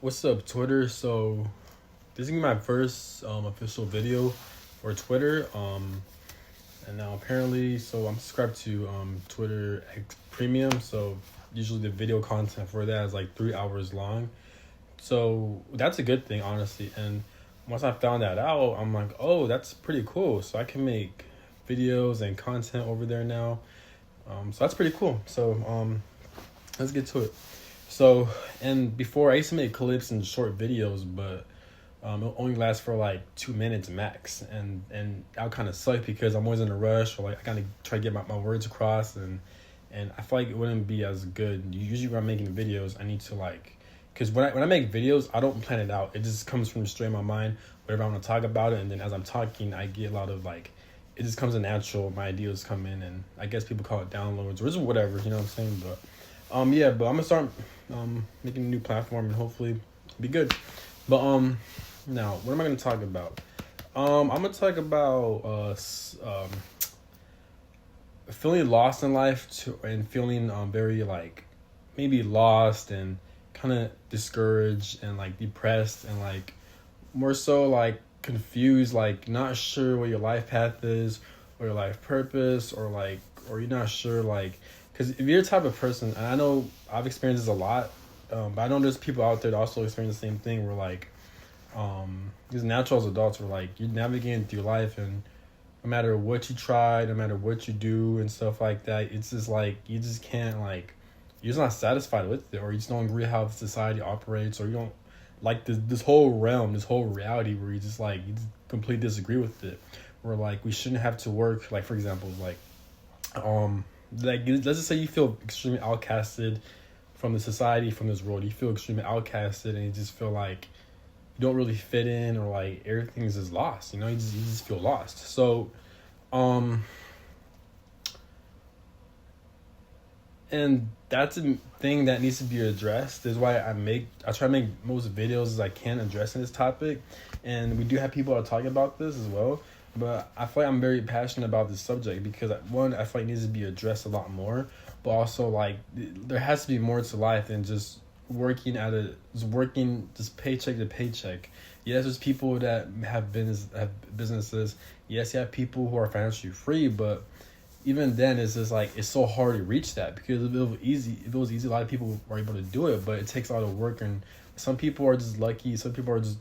What's up, Twitter? So this is gonna be my first official video for Twitter. And now apparently, so I'm subscribed to Twitter X Premium. So usually the video content for that is like 3 hours long. So that's a good thing, honestly. And once I found that out, I'm like, oh, that's pretty cool. So I can make videos and content over there now. So that's pretty cool. So let's get to it. So, and before I used to make clips and short videos, but it only lasts for like 2 minutes max, and that kind of suck because I'm always in a rush, or like I kind of try to get my words across, and I feel like it wouldn't be as good. Usually when I'm making videos, I need to like, because when I make videos, I don't plan it out. It just comes from straight in my mind, whatever I want to talk about it, and then as I'm talking, I get a lot of like, it just comes in natural. My ideas come in, and I guess people call it downloads or just whatever, you know what I'm saying? But yeah, but I'm gonna start making a new platform and hopefully be good. But now what am I gonna talk about? I'm gonna talk about feeling lost in life and feeling very like maybe lost and kind of discouraged and like depressed and like more so like confused, like not sure what your life path is or your life purpose, or like, or you're not sure like, because if you're the type of person, and I know I've experienced this a lot, but I know there's people out there that also experience the same thing where like these natural as adults were like you're navigating through life, and no matter what you try, no matter what you do and stuff like that, it's just like you just can't like, you're just not satisfied with it, or you just don't agree how society operates, or you don't like this whole realm, this whole reality where you just like you just completely disagree with it. Where like we shouldn't have to work, like for example, like let's just say you feel extremely outcasted from the society, from this world. You feel extremely outcasted, and you just feel like you don't really fit in, or like everything's just lost. You know, you just feel lost. So, um, and that's a thing that needs to be addressed. Is why I try to make most videos as I can addressing this topic, and we do have people that are talking about this as well. But I feel like I'm very passionate about this subject because one, I feel like it needs to be addressed a lot more, but also like there has to be more to life than just working just paycheck to paycheck. Yes, there's people that have businesses. Yes, you have people who are financially free, but even then it's just like it's so hard to reach that, because if it was easy, a lot of people were able to do it, but it takes a lot of work, and some people are just lucky, some people are just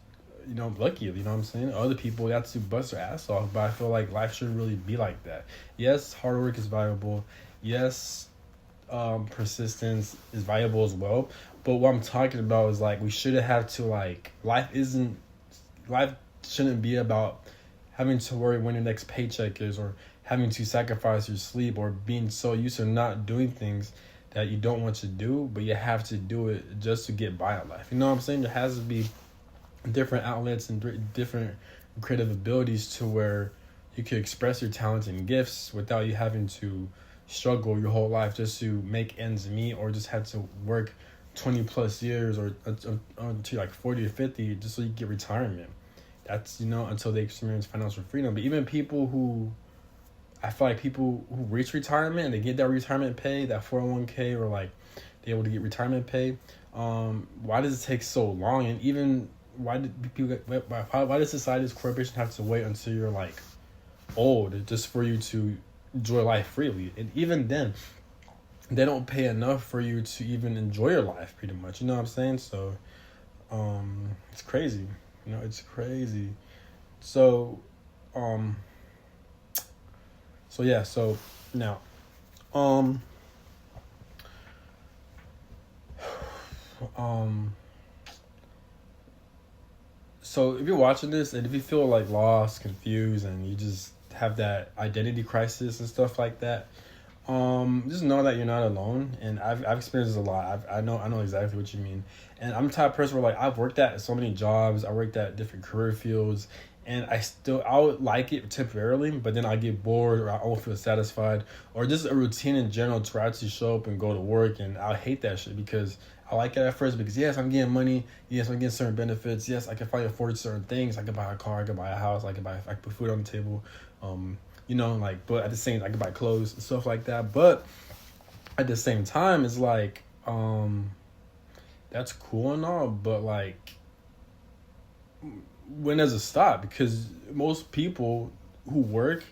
lucky, you know what I'm saying? Other people they have to bust their ass off, but I feel like life shouldn't really be like that. Yes, hard work is valuable. Yes, persistence is valuable as well. But what I'm talking about is like we shouldn't have to like life shouldn't be about having to worry when your next paycheck is, or having to sacrifice your sleep, or being so used to not doing things that you don't want to do, but you have to do it just to get by in life. You know what I'm saying? There has to be different outlets and different creative abilities to where you can express your talents and gifts without you having to struggle your whole life just to make ends meet, or just have to work 20 plus years, or until like 40 or 50 just so you get retirement. That's until they experience financial freedom. But even people who, I feel like people who reach retirement and they get that retirement pay, that 401k, or like they're able to get retirement pay, why does it take so long? And even why does society's corporation have to wait until you're like old just for you to enjoy life freely? And even then, they don't pay enough for you to even enjoy your life, pretty much. You know what I'm saying? So, it's crazy. It's crazy. So, so yeah. So now, um, um. So if you're watching this and if you feel like lost, confused, and you just have that identity crisis and stuff like that, just know that you're not alone. And I've experienced this a lot. I know exactly what you mean. And I'm the type of person where like I've worked at so many jobs. I worked at different career fields, and I would like it temporarily, but then I get bored, or I don't feel satisfied, or just a routine in general to actually show up and go to work, and I hate that shit because I like it at first because yes, I'm getting money, yes, I'm getting certain benefits, yes, I can finally afford certain things, I can buy a car, I can buy a house, I can put food on the table, like, but at the same, I can buy clothes and stuff like that, but at the same time, it's like, that's cool and all, but like, when does it stop? Because most people who work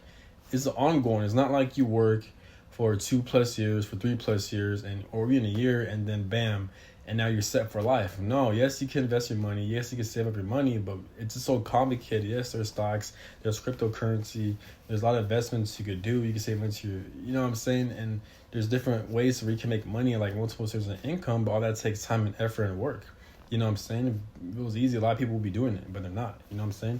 is ongoing. It's not like you work for 2+ years, for 3+ years, and or even a year, and then bam, and now you're set for life. No, yes, you can invest your money. Yes, you can save up your money, but it's just so complicated. Yes, there's stocks, there's cryptocurrency, there's a lot of investments you could do. You can save into your, you know what I'm saying? And there's different ways where you can make money, like multiple sources of income, but all that takes time and effort and work. You know what I'm saying? If it was easy, a lot of people would be doing it, but they're not. You know what I'm saying?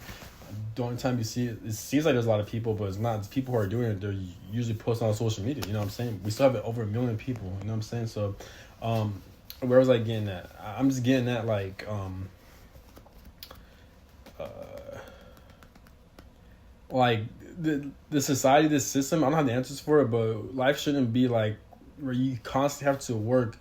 The only time you see it, it seems like there's a lot of people, but it's not. It's people who are doing it. They're usually posting on social media. You know what I'm saying? We still have over 1 million people. You know what I'm saying? So, where was I getting at? I'm just getting at uh, like the society, this system. I don't have the answers for it, but life shouldn't be like where you constantly have to work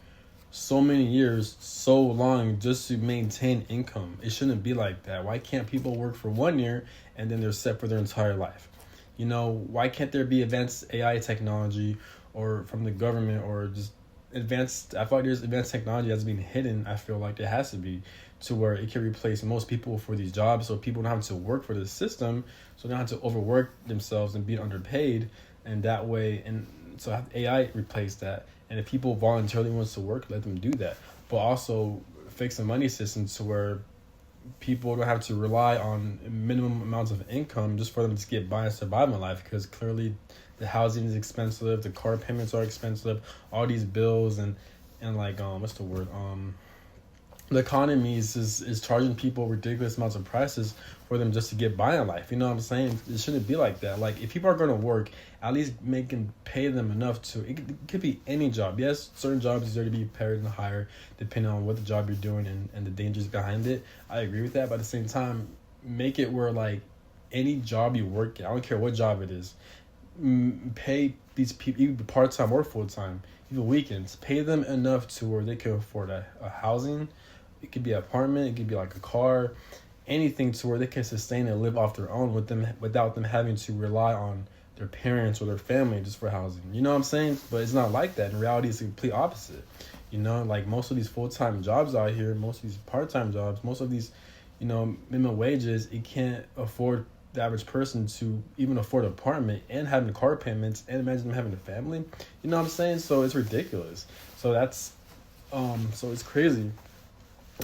so many years, so long just to maintain income. It shouldn't be like that. Why can't people work for 1 year and then they're set for their entire life? You know, why can't there be advanced AI technology or from the government or just advanced, I feel like there's advanced technology that's being hidden. I feel like there has to be, to where it can replace most people for these jobs, so people don't have to work for the system, so they don't have to overwork themselves and be underpaid, and that way, and so have AI replace that. And if people voluntarily wants to work, let them do that. But also fix a money system to where people don't have to rely on minimum amounts of income just for them to get by and survive in life, because clearly the housing is expensive, the car payments are expensive, all these bills, and like what's the word, the economy is charging people ridiculous amounts of prices for them just to get by in life. You know what I'm saying? It shouldn't be like that. Like, if people are going to work, at least pay them enough to, it could be any job. Yes, certain jobs deserve to be paid and higher depending on what the job you're doing and the dangers behind it. I agree with that, but at the same time, make it where like any job you work in, I don't care what job it is, pay these people, even part-time or full-time, even weekends, pay them enough to where they can afford a housing. It could be an apartment, it could be like a car, anything to where they can sustain and live off their own without them having to rely on their parents or their family just for housing. You know what I'm saying? But it's not like that. In reality, it's the complete opposite. You know, like most of these full-time jobs out here, most of these part-time jobs, most of these, you know, minimum wages, it can't afford the average person to even afford an apartment and having car payments, and imagine them having a family. You know what I'm saying? So it's ridiculous. So that's so it's crazy.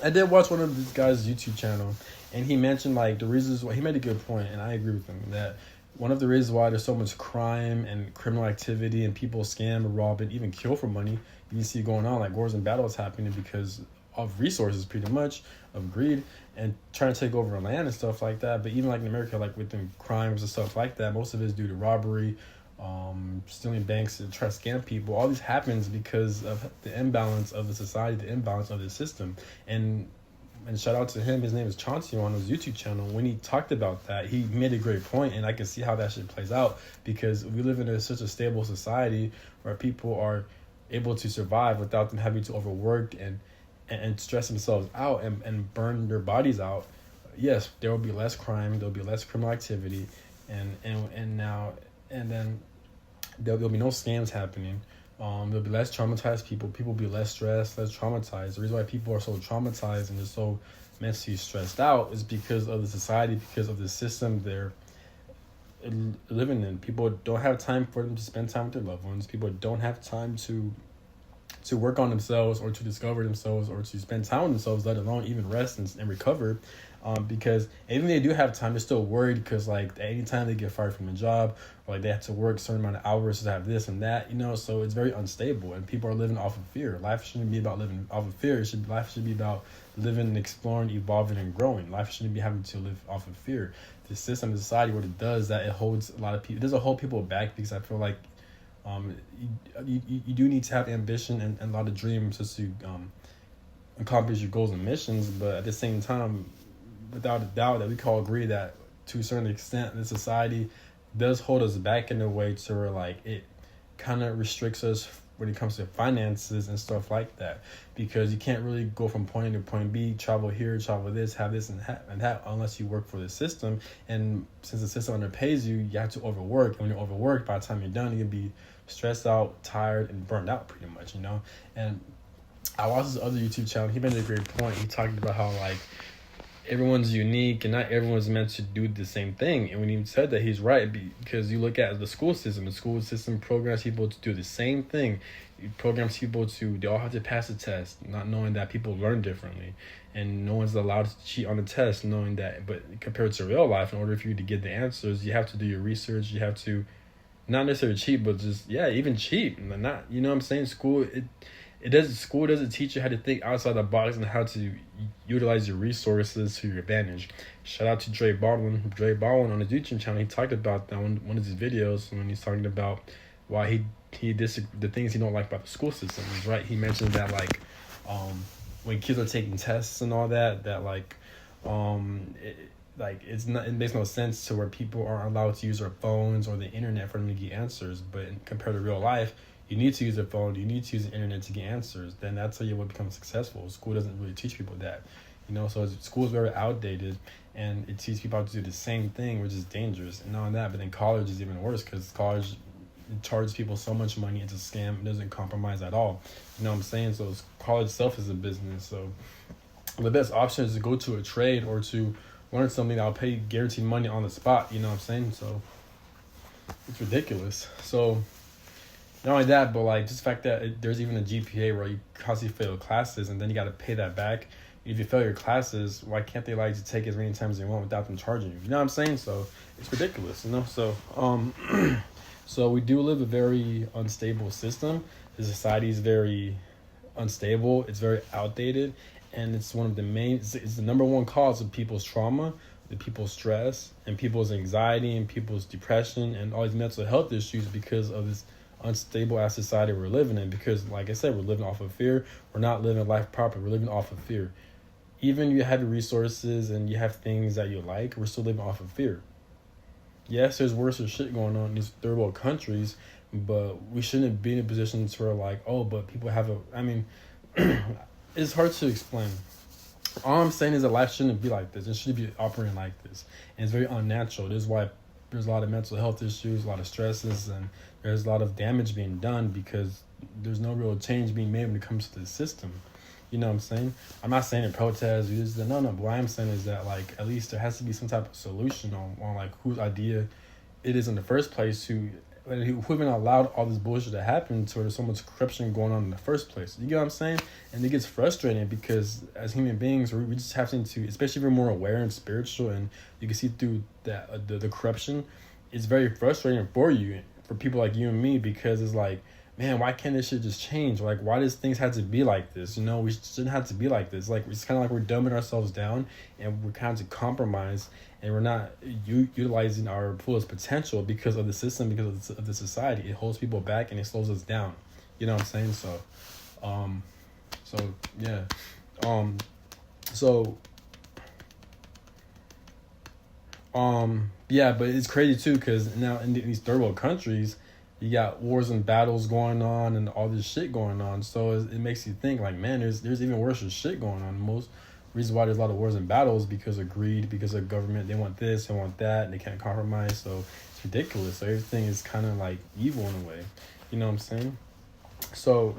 I did watch one of this guy's YouTube channel, and he mentioned like the reasons why. He made a good point, and I agree with him that one of the reasons why there's so much crime and criminal activity and people scam, rob, and even kill for money, you see going on like wars and battles happening because of resources, pretty much, of greed and trying to take over land and stuff like that. But even like in America, like with the crimes and stuff like that, most of it is due to robbery, stealing banks and trying to scam people. All this happens because of the imbalance of the society, the imbalance of the system. And shout out to him, his name is Chauncey on his YouTube channel. When he talked about that, he made a great point, and I can see how that shit plays out, because we live in such a stable society where people are able to survive without them having to overwork and stress themselves out and burn their bodies out. Yes, there will be less crime, there will be less criminal activity, and then there'll be no scams happening. There'll be less traumatized people. People will be less stressed, less traumatized. The reason why people are so traumatized and they're so mentally stressed out is because of the society, because of the system they're living in. People don't have time for them to spend time with their loved ones. People don't have time to work on themselves or to discover themselves or to spend time with themselves, let alone even rest and recover. Because even if they do have time, they're still worried because like at any time they get fired from a job, or like they have to work a certain amount of hours to have this and that, you know, so it's very unstable and people are living off of fear. Life shouldn't be about living off of fear. Life should be about living and exploring, evolving and growing. Life shouldn't be having to live off of fear. The system, the society, what it does, that it holds a lot of people, it doesn't hold people back, because I feel like you do need to have ambition and a lot of dreams just to accomplish your goals and missions, but at the same time, without a doubt, that we can all agree that to a certain extent, the society does hold us back in a way to where like it kind of restricts us when it comes to finances and stuff like that, because you can't really go from point A to point B, travel here, travel this, have this and that unless you work for the system. And since the system underpays you, you have to overwork, and when you're overworked, by the time you're done, you can be stressed out, tired, and burned out pretty much, you know. And I watched this other YouTube channel. He made a great point. He talked about how like everyone's unique and not everyone's meant to do the same thing. And when he said that, he's right, because you look at the school system. The school system programs people to do the same thing. It programs people to, they all have to pass a test, not knowing that people learn differently. And no one's allowed to cheat on the test, knowing that. But compared to real life, in order for you to get the answers, you have to do your research. You have to not necessarily cheat, but just, yeah, even cheat. Not, you know what I'm saying? School doesn't teach you how to think outside the box and how to utilize your resources to your advantage. Shout out to Dre Baldwin. Dre Baldwin on his YouTube channel, he talked about that on one of his videos when he's talking about why the things he don't like about the school system. He's right. He mentioned that like when kids are taking tests and all that like it makes no sense to where people aren't allowed to use their phones or the internet for them to get answers. But compared to real life, you need to use a phone, you need to use the internet to get answers. Then that's how you will become successful. School doesn't really teach people that, so school is very outdated, and it teaches people how to do the same thing, which is dangerous. And not only that, but then college is even worse, because college charges people so much money. It's a scam. It doesn't compromise at all. You know what I'm saying? So college itself is a business. So the best option is to go to a trade or to learn something that'll pay guaranteed money on the spot. You know what I'm saying? So it's ridiculous. So not only that, but like just the fact that there's even a GPA where you constantly fail classes and then you got to pay that back. If you fail your classes, why can't they allow you to take as many times as you want without them charging you? You know what I'm saying? So it's ridiculous, So so we do live a very unstable system. The society is very unstable. It's very outdated, and it's one of the it's the number one cause of people's trauma, the people's stress, and people's anxiety, and people's depression, and all these mental health issues because of this unstable ass society we're living in. Because like I said, we're living off of fear. We're not living life properly. We're living off of fear. Even you have resources and you have things that you like, we're still living off of fear. Yes, there's worse shit going on in these third world countries, but we shouldn't be in a position to where like, oh, but people have it's hard to explain. All I'm saying is that life shouldn't be like this. It shouldn't be operating like this. And it's very unnatural. This is why there's a lot of mental health issues, a lot of stresses, and there's a lot of damage being done because there's no real change being made when it comes to the system. You know what I'm saying? I'm not saying to protest. No. But what I'm saying is that like at least there has to be some type of solution on like whose idea it is in the first place who even allowed all this bullshit to happen to where there's so much corruption going on in the first place. You get what I'm saying? And it gets frustrating because as human beings, we just have to, especially if we're more aware and spiritual, and you can see through that the corruption, it's very frustrating for people like you and me, because it's like, man, why can't this shit just change? Like, why does things have to be like this? We shouldn't have to be like this. Like, it's kind of like we're dumbing ourselves down and we're kind of compromised, and we're not utilizing our fullest potential because of the system, because of the society. It holds people back and it slows us down. You know what I'm saying? Yeah, but it's crazy too, because now in these third world countries, you got wars and battles going on and all this shit going on. So it makes you think like, man, there's even worse shit going on. Most reason why there's a lot of wars and battles because of greed, because of government. They want this, they want that, and they can't compromise. So it's ridiculous. So everything is kind of like evil in a way. You know what I'm saying? So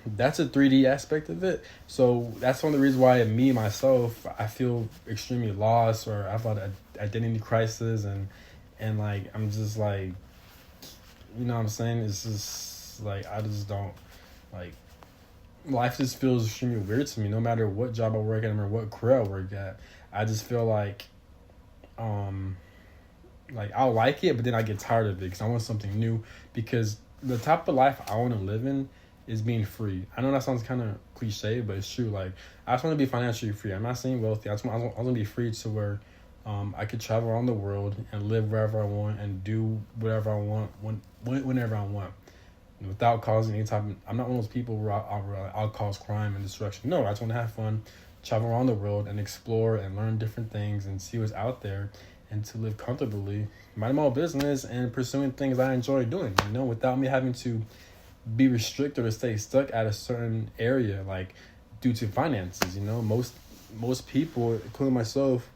that's a 3D aspect of it. So that's one of the reasons why me, myself, I feel extremely lost, or I have a lot of identity crisis, and like I'm just like, you know what I'm saying? It's just like I just don't like, life just feels extremely weird to me. No matter what job I work at or what career I work at, I just feel like I'll like it, but then I get tired of it because I want something new. Because the type of life I want to live in is being free. I know that sounds kind of cliche, but it's true. Like, I just want to be financially free. I'm not saying wealthy. I want to be free to where I could travel around the world and live wherever I want and do whatever I want whenever I want, without causing any type of. I'm not one of those people where I'll cause crime and destruction. No, I just want to have fun, travel around the world and explore and learn different things and see what's out there, and to live comfortably, mind my own business, and pursuing things I enjoy doing. Without me having to be restricted or stay stuck at a certain area, like due to finances. Most people, including myself,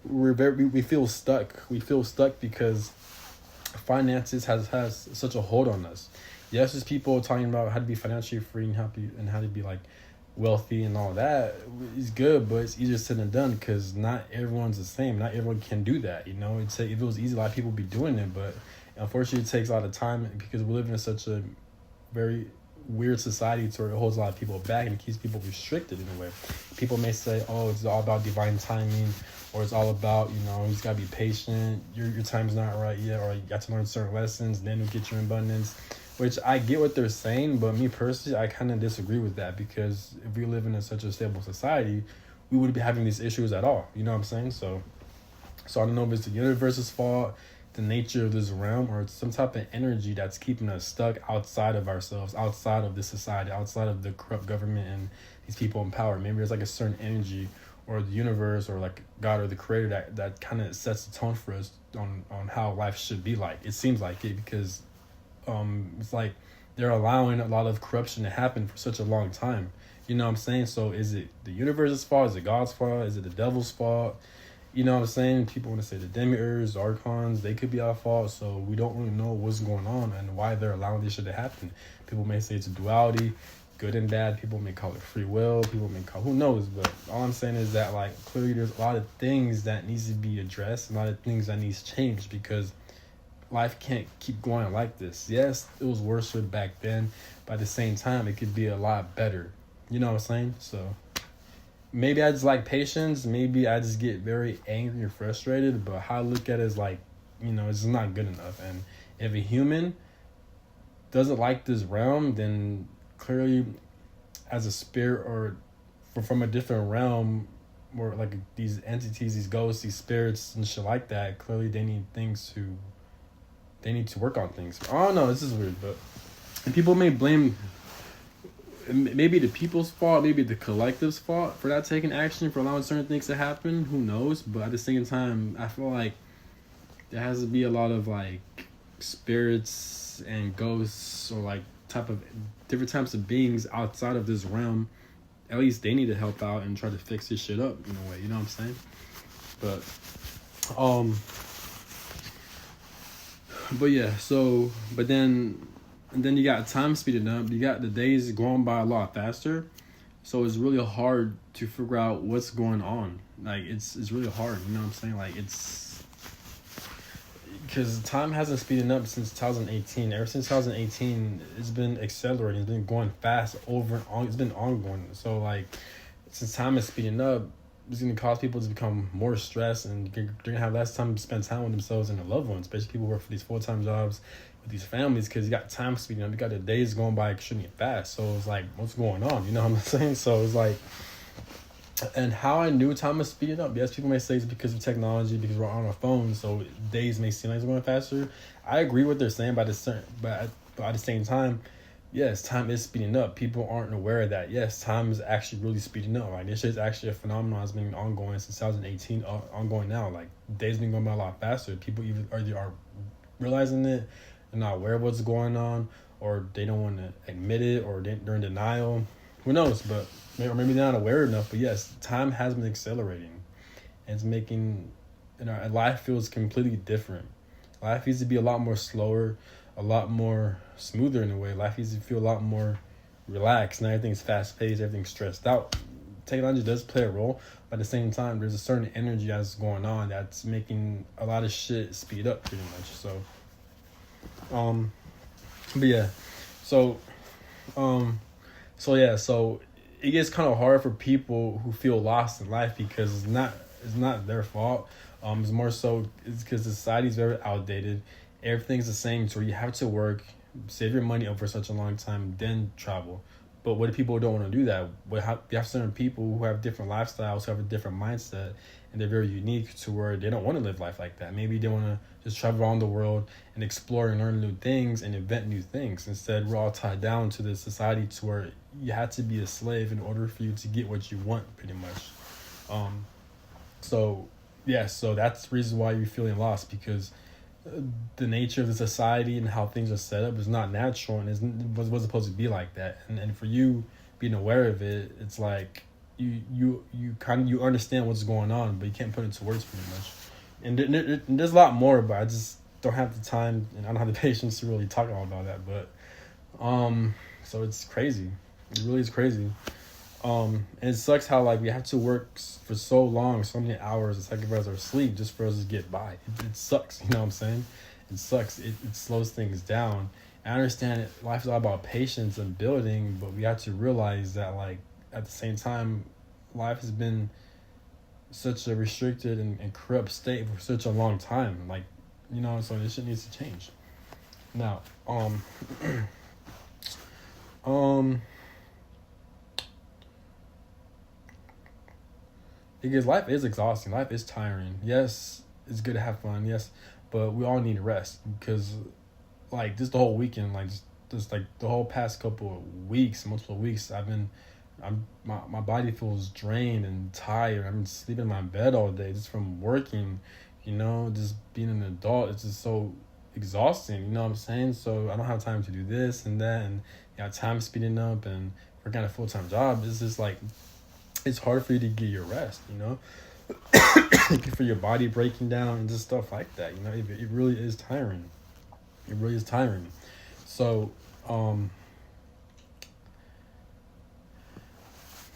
we feel stuck. We feel stuck because finances has such a hold on us. Yes, there's people talking about how to be financially free and how to be like wealthy and all that. It's good, but it's easier said than done because not everyone's the same. Not everyone can do that. You know, if it was easy, a lot of people would be doing it, but unfortunately, it takes a lot of time because we live in such a very weird society to where it holds a lot of people back and keeps people restricted in a way. People may say, "Oh, it's all about divine timing," or it's all about, you know, you just gotta be patient. Your time's not right yet, or you got to learn certain lessons, then you get your abundance. Which I get what they're saying, but me personally, I kind of disagree with that because if we live in such a stable society, we wouldn't be having these issues at all. You know what I'm saying? So I don't know if it's the universe's fault, the nature of this realm, or it's some type of energy that's keeping us stuck outside of ourselves, outside of this society, outside of the corrupt government and these people in power. Maybe there's like a certain energy or the universe or like God or the creator that kind of sets the tone for us on how life should be like. It seems like it because it's like they're allowing a lot of corruption to happen for such a long time. You know what I'm saying? So is it the universe's fault? Is it God's fault? Is it the devil's fault? You know what I'm saying? People want to say the demiurges, archons, they could be our fault. So we don't really know what's going on and why they're allowing this shit to happen. People may say it's a duality, good and bad. People may call it free will. People may call, who knows? But all I'm saying is that like clearly there's a lot of things that needs to be addressed, a lot of things that needs changed because life can't keep going like this. Yes, it was worse back then, but at the same time, it could be a lot better. You know what I'm saying? So maybe I just like patience. Maybe I just get very angry and frustrated. But how I look at it is like, you know, it's just not good enough. And if a human doesn't like this realm, then clearly as a spirit or from a different realm, or like these entities, these ghosts, these spirits and shit like that, clearly they need to work on things. I don't know, this is weird, but and people may blame maybe the people's fault, maybe the collective's fault for not taking action, for allowing certain things to happen. Who knows? But at the same time, I feel like there has to be a lot of like spirits and ghosts or like type of different types of beings outside of this realm. At least they need to help out and try to fix this shit up in a way. You know what I'm saying? But yeah, so and then you got time speeding up. You got the days going by a lot faster, so it's really hard to figure out what's going on. Like it's really hard. You know what I'm saying? Like it's because time hasn't speeded up since 2018. Ever since 2018, it's been accelerating. It's been going fast over and on. It's been ongoing. So like since time is speeding up, it's going to cause people to become more stressed and they're going to have less time to spend time with themselves and their loved ones, especially people who work for these full-time jobs with these families because you got time speeding up. You got the days going by extremely fast. So it's like, what's going on? You know what I'm saying? So it's like, and how I knew time was speeding up. Yes, people may say it's because of technology, because we're on our phones, so days may seem like it's going faster. I agree with what they're saying, but at the same time, yes, time is speeding up. People aren't aware of that. Yes, time is actually really speeding up. Like this shit is actually a phenomenon that's been ongoing since 2018, ongoing now. Like days been going by a lot faster. People either are realizing it, they're not aware of what's going on, or they don't want to admit it, or they're in denial. Who knows? But or maybe they're not aware enough. But yes, time has been accelerating, and it's making life feels completely different. Life needs to be a lot more slower, a lot more smoother in a way. Life needs to feel a lot more relaxed. Not everything's fast paced, everything's stressed out. Technology does play a role, but at the same time, there's a certain energy that's going on that's making a lot of shit speed up pretty much. So, but yeah, so it gets kind of hard for people who feel lost in life because it's not their fault. It's more so it's because society is very outdated. Everything's the same, so you have to work, save your money up for such a long time, then travel. But what if people don't want to do that? You have certain people who have different lifestyles, who have a different mindset, and they're very unique to where they don't want to live life like that. Maybe they want to just travel around the world and explore and learn new things and invent new things. Instead, we're all tied down to this society to where you have to be a slave in order for you to get what you want, pretty much. So that's the reason why you're feeling lost, because the nature of the society and how things are set up is not natural and it wasn't supposed to be like that. And for you being aware of it, it's like you understand what's going on, but you can't put it into words pretty much. And there's a lot more, but I just don't have the time and I don't have the patience to really talk all about that. So it's crazy. It really is crazy. And it sucks how like we have to work for so long, so many hours to sacrifice our sleep just for us to get by. It sucks, you know what I'm saying? It sucks. It slows things down. I understand life is all about patience and building, but we have to realize that like at the same time, life has been such a restricted and corrupt state for such a long time. Like, you know, so this shit needs to change. Now, um, because life is exhausting. Life is tiring. Yes, it's good to have fun. Yes, but we all need rest because, like, just the whole weekend, like, just like the whole past couple of weeks, multiple weeks, my body feels drained and tired. I've been sleeping in my bed all day just from working, you know, just being an adult. It's just so exhausting, you know what I'm saying? So I don't have time to do this and that, and time speeding up and working at a full-time job. It's just like, it's hard for you to get your rest, you know, for your body breaking down and just stuff like that, you know. It really is tiring. It really is tiring. So,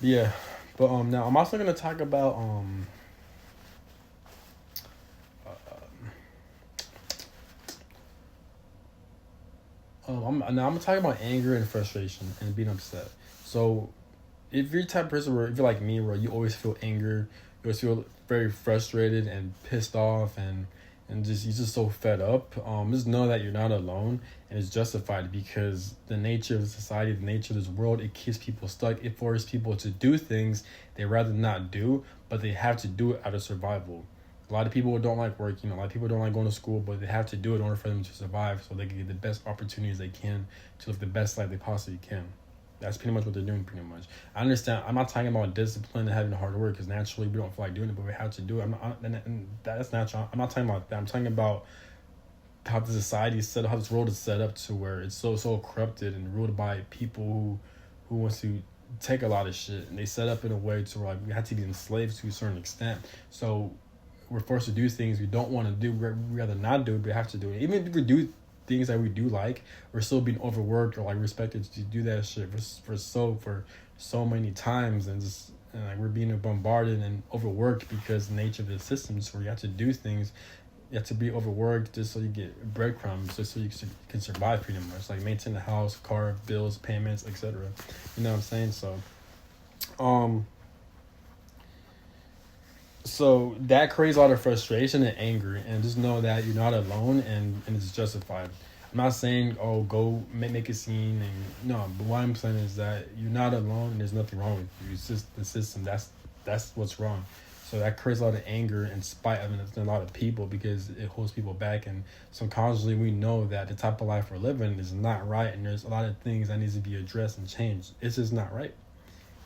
yeah, but now I'm also gonna talk about I'm gonna talk about anger and frustration and being upset. So, if you're the type of person where if you're like me, where you always feel anger, you always feel very frustrated and pissed off and just you're just so fed up, just know that you're not alone and it's justified because the nature of the society, the nature of this world, it keeps people stuck. It forces people to do things they rather not do, but they have to do it out of survival. A lot of people don't like working. A lot of people don't like going to school, but they have to do it in order for them to survive so they can get the best opportunities they can to live the best life they possibly can. That's pretty much what they're doing, pretty much. I understand. I'm not talking about discipline and having hard work because naturally we don't feel like doing it, but we have to do it. And that's natural. I'm not talking about that. I'm talking about how the society is set up, how this world is set up to where it's so corrupted and ruled by people who wants to take a lot of shit, and they set up in a way to where like we have to be enslaved to a certain extent. So we're forced to do things we don't want to do. We rather not do it, but we have to do it. Even if we do things that we do like, we're still being overworked or like respected to do that shit for so many times, and just like we're being bombarded and overworked because the nature of the systems where you have to do things, you have to be overworked just so you get breadcrumbs, just so you can survive pretty much, like maintain the house, car, bills, payments, etc. You know what I'm saying? So that creates a lot of frustration and anger, and just know that you're not alone, and it's justified. I'm not saying, oh, go make a scene, and no, but what I'm saying is that you're not alone, and there's nothing wrong with you. It's just the system. That's what's wrong. So that creates a lot of anger and spite of a lot of people because it holds people back, and subconsciously we know that the type of life we're living is not right, and there's a lot of things that needs to be addressed and changed. It's just not right.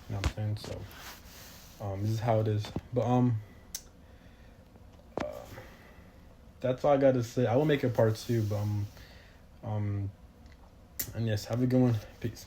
You know what I'm saying? So, this is how it is. But that's all I gotta say. I will make a part 2, but and yes, have a good one. Peace.